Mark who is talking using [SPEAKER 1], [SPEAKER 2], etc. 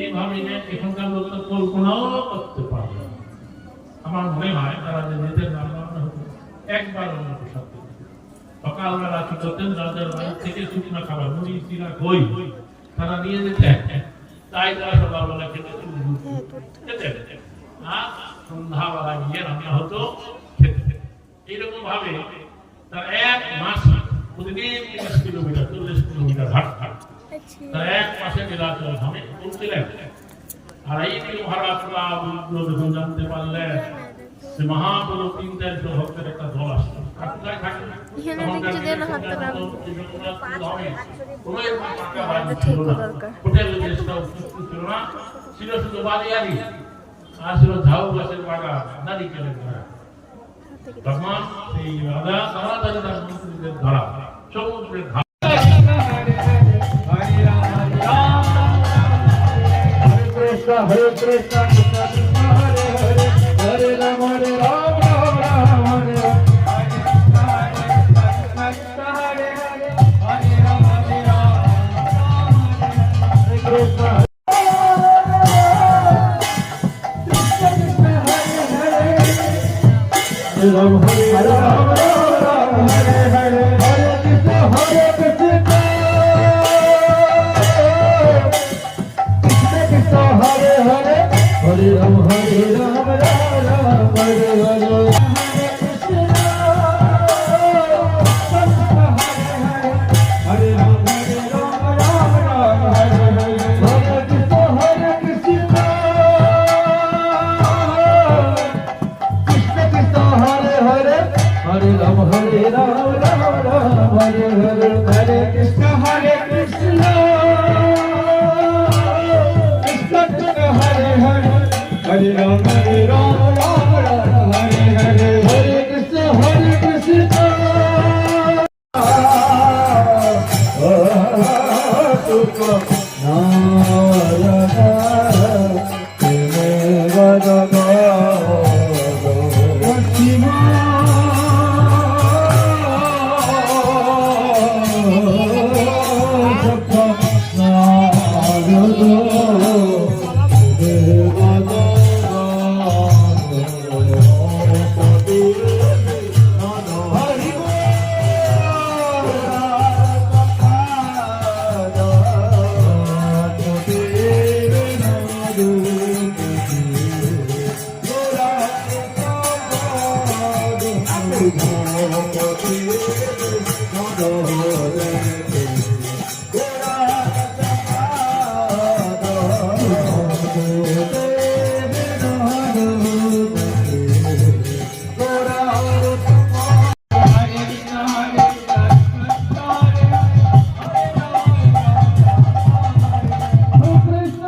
[SPEAKER 1] এইভাবে এখানকার লোকটা কল্পনাও করতে পারবে। আমার মনে হয় তারা যে নিজের রান্না হতো একবার অন্য প্রসাদ সকালবেলা কি করতেন, রাজার বাড়ি থেকে শুকনো খাবার মুড়ি চিরা খই তারা নিয়ে যেতেন, তাই তারা সকালবেলা খেতে খেতেন আর সন্ধ্যাবেলা গিয়ে রান্না হতো খেতে। এইরকম ভাবে তার এক মাস প্রতিদিন 30 কিলোমিটার 40 কিলোমিটার হাঁটতেন। তার এক মাসে নীলাচল ধামে পৌঁছলেন। আর এই মহারাজরা যখন জানতে পারলেন যে মহাপ্রভু 300 ভক্তের একটা দল আসছে, ছিল শুধু বালিয়ারি আর ছিল ঝাউ গাছের বাগান, নারিকেলের বাগান। তখন সেই রাজা তাড়াতাড়ি তার মন্ত্রীদের ধরা সমুদ্রের ঘাট
[SPEAKER 2] Hare Krishna, Krishna Krishna, Hare Hare, Hare Rama, Rama Hare Hare, Krishna Krishna, Hare Hare, Hare Rama, Hare Krishna. Ram Hare Ram Ram Hare Hare Hare Krishna Hare Krishna Krishna Krishna Hare Hare Hare Ram Ram Ram Hare Hare Hare Krishna Krishna Hare Hare Hare Ram Ram Ram Hare Hare Hare Krishna Hare Krishna Krishna Krishna Hare Hare Hare Ram Ram Ram Hare Hare Hare Krishna Hare Krishna Krishna Krishna Hare Hare Hare Ram Ram Hare Hare Hare Krishna Hare Krishna Hare